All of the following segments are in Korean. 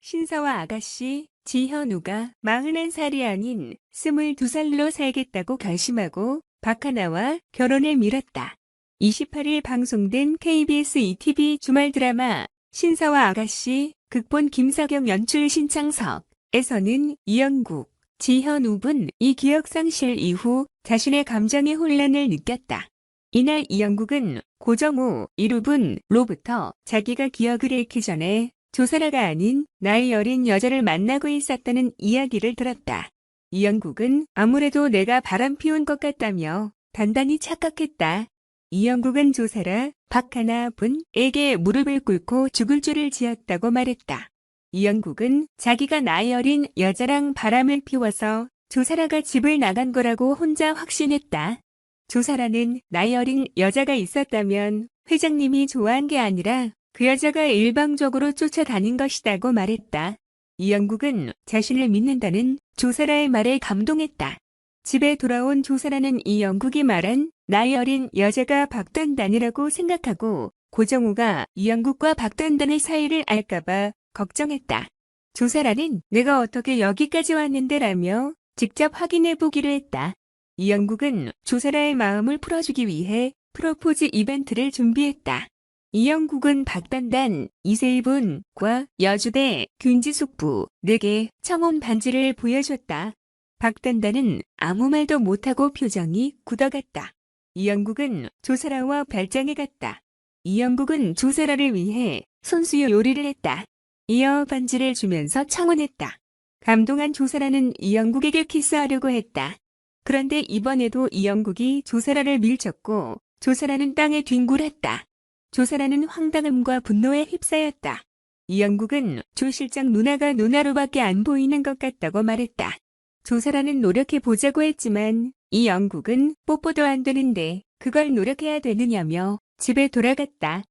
신서와 아가씨 지현우가 41살이 아닌 22살로 살겠다고 결심하고 박하나와 결혼에 미뤘다. 28일 방송된 KBS ETV 주말 드라마 신서와 아가씨 극본 김석영 연출 신창석에서는 이영국, 지현우분 이 기억상실 이후 자신의 감정의 혼란을 느꼈다. 이날 이영국은 고정우, 이루분로부터 자기가 기억을 잃기 전에 조사라가 아닌 나이 어린 여자를 만나고 있었다는 이야기를 들었다. 이영국은 아무래도 내가 바람피운 것 같다며 단단히 착각했다. 이영국은 조사라 박하나 분에게 무릎을 꿇고 죽을 줄을 지었다고 말했다. 이영국은 자기가 나이 어린 여자랑 바람을 피워서 조사라가 집을 나간 거라고 혼자 확신했다. 조사라는 나이 어린 여자가 있었다면 회장님이 좋아한 게 아니라 그 여자가 일방적으로 쫓아다닌 것이다고 말했다. 이영국은 자신을 믿는다는 조사라의 말에 감동했다. 집에 돌아온 조사라는 이영국이 말한 나이 어린 여자가 박단단이라고 생각하고 고정우가 이영국과 박단단의 사이를 알까봐 걱정했다. 조사라는 내가 어떻게 여기까지 왔는데라며 직접 확인해보기로 했다. 이영국은 조사라의 마음을 풀어주기 위해 프로포즈 이벤트를 준비했다. 이영국은 박단단, 이세희분과 여주대, 균지숙부에게 청혼 반지를 보여줬다. 박단단은 아무 말도 못하고 표정이 굳어갔다. 이영국은 조사라와 별장에 갔다. 이영국은 조사라를 위해 손수유 요리를 했다. 이어 반지를 주면서 청혼했다. 감동한 조사라는 이영국에게 키스하려고 했다. 그런데 이번에도 이영국이 조사라를 밀쳤고 조사라는 땅에 뒹굴었다. 조사라는 황당함과 분노에 휩싸였다. 이영국은 조 실장 누나가 누나로밖에 안 보이는 것 같다고 말했다. 조사라는 노력해보자고 했지만 이영국은 뽀뽀도 안 되는데 그걸 노력해야 되느냐며 집에 돌아갔다.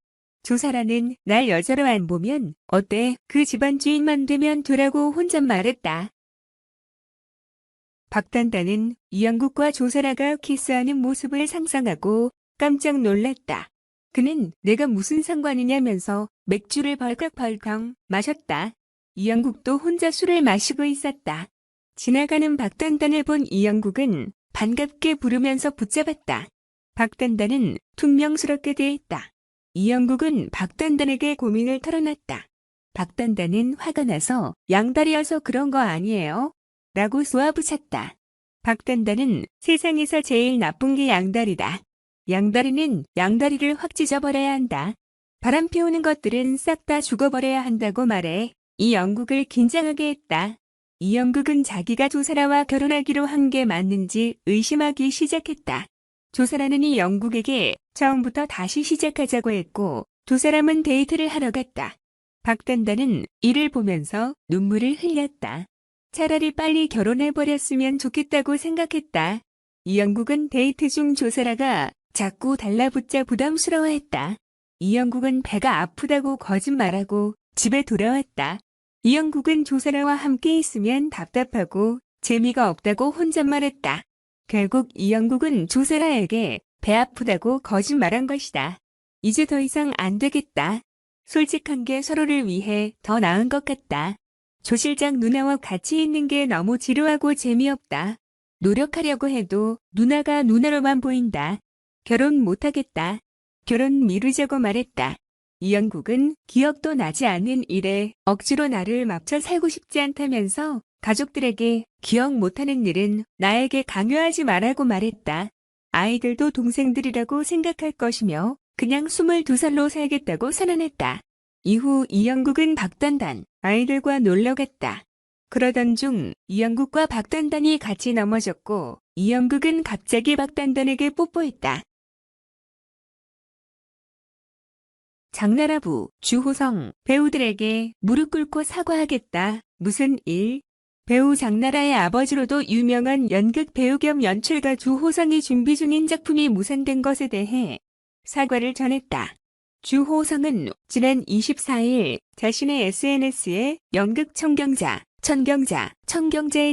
조사라는 날 여자로 안 보면 어때 그 집안 주인만 되면 되라고 혼잣말했다. 박단단은 이영국과 조사라가 키스하는 모습을 상상하고 깜짝 놀랐다. 그는 내가 무슨 상관이냐면서 맥주를 벌컥벌컥 마셨다. 이영국도 혼자 술을 마시고 있었다. 지나가는 박단단을 본 이영국은 반갑게 부르면서 붙잡았다. 박단단은 퉁명스럽게 대했다. 이영국은 박단단에게 고민을 털어놨다. 박단단은 화가 나서 양다리여서 그런 거 아니에요? 라고 쏘아붙였다. 박단단은 세상에서 제일 나쁜 게 양다리다. 양다리는 양다리를 확 찢어버려야 한다. 바람 피우는 것들은 싹 다 죽어버려야 한다고 말해 이영국을 긴장하게 했다. 이영국은 자기가 조사라와 결혼하기로 한 게 맞는지 의심하기 시작했다. 조사라는 이영국에게 처음부터 다시 시작하자고 했고 두 사람은 데이트를 하러 갔다. 박단단은 이를 보면서 눈물을 흘렸다. 차라리 빨리 결혼해버렸으면 좋겠다고 생각했다. 이영국은 데이트 중 조사라가 자꾸 달라붙자 부담스러워했다. 이영국은 배가 아프다고 거짓말하고 집에 돌아왔다. 이영국은 조사라와 함께 있으면 답답하고 재미가 없다고 혼잣말했다. 결국 이영국은 조사라에게 배 아프다고 거짓말한 것이다. 이제 더 이상 안 되겠다. 솔직한 게 서로를 위해 더 나은 것 같다. 조 실장 누나와 같이 있는 게 너무 지루하고 재미없다. 노력하려고 해도 누나가 누나로만 보인다. 결혼 못하겠다. 결혼 미루자고 말했다. 이영국은 기억도 나지 않는 일에 억지로 나를 맞춰 살고 싶지 않다면서 가족들에게 기억 못하는 일은 나에게 강요하지 말라고 말했다. 아이들도 동생들이라고 생각할 것이며 그냥 22살로 살겠다고 선언했다. 이후 이영국은 박단단, 아이들과 놀러 갔다. 그러던 중 이영국과 박단단이 같이 넘어졌고 이영국은 갑자기 박단단에게 뽀뽀했다. 장나라부, 주호성, 배우들에게 무릎 꿇고 사과하겠다. 무슨 일? 배우 장나라의 아버지로도 유명한 연극 배우 겸 연출가 주호성이 준비 중인 작품이 무산된 것에 대해 사과를 전했다. 주호성은 지난 24일 자신의 SNS에 연극 청경자의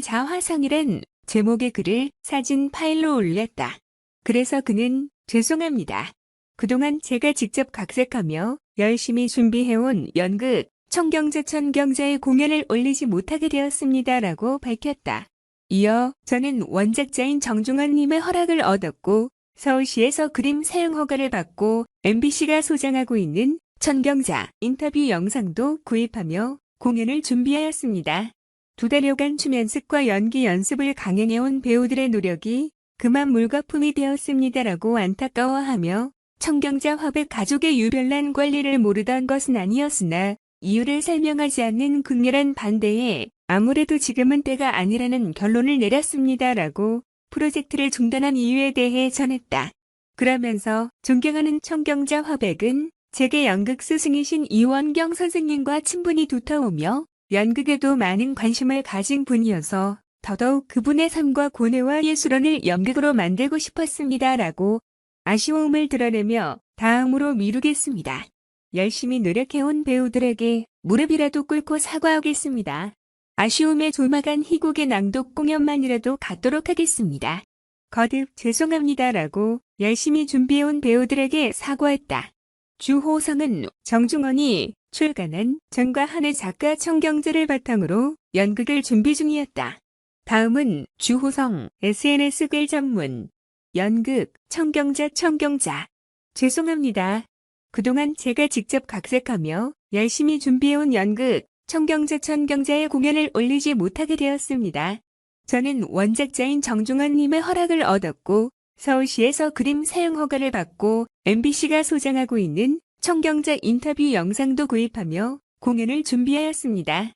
자화상이란 제목의 글을 사진 파일로 올렸다. 그래서 그는 죄송합니다. 그동안 제가 직접 각색하며 열심히 준비해온 연극 청경자 천경자의 공연을 올리지 못하게 되었습니다라고 밝혔다. 이어 저는 원작자인 정중원님의 허락을 얻었고 서울시에서 그림 사용 허가를 받고 MBC가 소장하고 있는 천경자 인터뷰 영상도 구입하며 공연을 준비하였습니다. 2달여간 춤 연습과 연기 연습을 강행해온 배우들의 노력이 그만 물거품이 되었습니다라고 안타까워하며 청경자 화백 가족의 유별난 권리를 모르던 것은 아니었으나 이유를 설명하지 않는 극렬한 반대에 아무래도 지금은 때가 아니라는 결론을 내렸습니다라고 프로젝트를 중단한 이유에 대해 전했다. 그러면서 존경하는 청경자 화백은 제게 연극 스승이신 이원경 선생님과 친분이 두터우며 연극에도 많은 관심을 가진 분이어서 더더욱 그분의 삶과 고뇌와 예술원을 연극으로 만들고 싶었습니다라고 아쉬움을 드러내며 다음으로 미루겠습니다. 열심히 노력해온 배우들에게 무릎이라도 꿇고 사과하겠습니다. 아쉬움에 조막한 희곡의 낭독 공연만이라도 갖도록 하겠습니다. 거듭 죄송합니다라고 열심히 준비해온 배우들에게 사과했다. 주호성은 정중원이 출간한 전과 한해 작가 청경자를 바탕으로 연극을 준비 중이었다. 다음은 주호성 SNS 글 전문 연극 청경자 죄송합니다. 그동안 제가 직접 각색하며 열심히 준비해온 연극 청경자 천경자의 공연을 올리지 못하게 되었습니다. 저는 원작자인 정중원님의 허락을 얻었고 서울시에서 그림 사용 허가를 받고 MBC가 소장하고 있는 청경자 인터뷰 영상도 구입하며 공연을 준비하였습니다.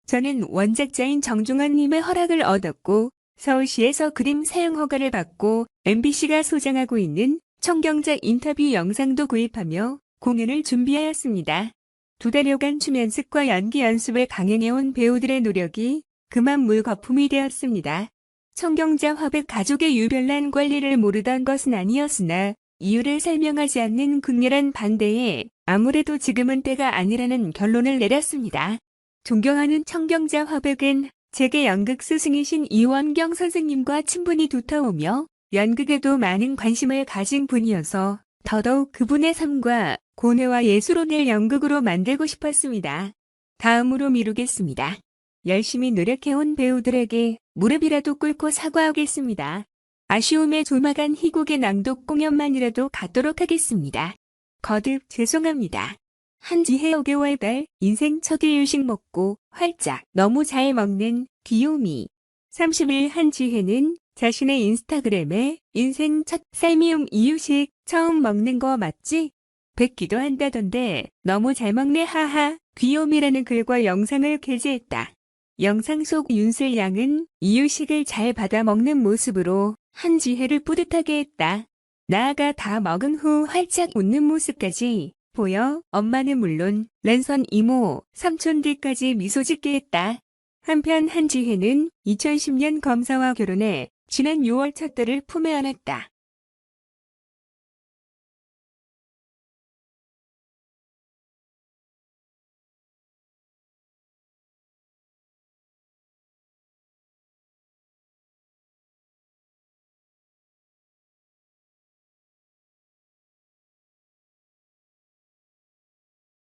저는 원작자인 정중원님의 허락을 얻었고 서울시에서 그림 사용 허가를 받고 MBC가 소장하고 있는 청경자 인터뷰 영상도 구입하며 공연을 준비하였습니다. 2달여간 춤 연습과 연기 연습을 강행해온 배우들의 노력이 그만 물거품이 되었습니다. 청경자 화백 가족의 유별난 권리를 모르던 것은 아니었으나 이유를 설명하지 않는 극렬한 반대에 아무래도 지금은 때가 아니라는 결론을 내렸습니다. 존경하는 청경자 화백은 제게 연극 스승이신 이원경 선생님과 친분이 두터우며 연극에도 많은 관심을 가진 분이어서 더더욱 그분의 삶과 고뇌와 예술원을 연극으로 만들고 싶었습니다. 다음으로 미루겠습니다. 열심히 노력해온 배우들에게 무릎이라도 꿇고 사과하겠습니다. 아쉬움에 조막한 희곡의 낭독 공연만이라도 갖도록 하겠습니다. 거듭 죄송합니다. 한지혜 5개월 달 인생 첫 이유식 먹고 활짝 너무 잘 먹는 귀요미. 30일 한지혜는 자신의 인스타그램에 인생 첫 쌀미움 이유식 처음 먹는 거 맞지? 뵙기도 한다던데 너무 잘 먹네 하하 귀요미라는 글과 영상을 게재했다. 영상 속 윤슬 양은 이유식을 잘 받아 먹는 모습으로 한지혜를 뿌듯하게 했다. 나아가 다 먹은 후 활짝 웃는 모습까지 보여 엄마는 물론 랜선 이모, 삼촌들까지 미소 짓게 했다. 한편 한지혜는 2010년 검사와 결혼해 지난 6월 첫 딸을 품에 안았다.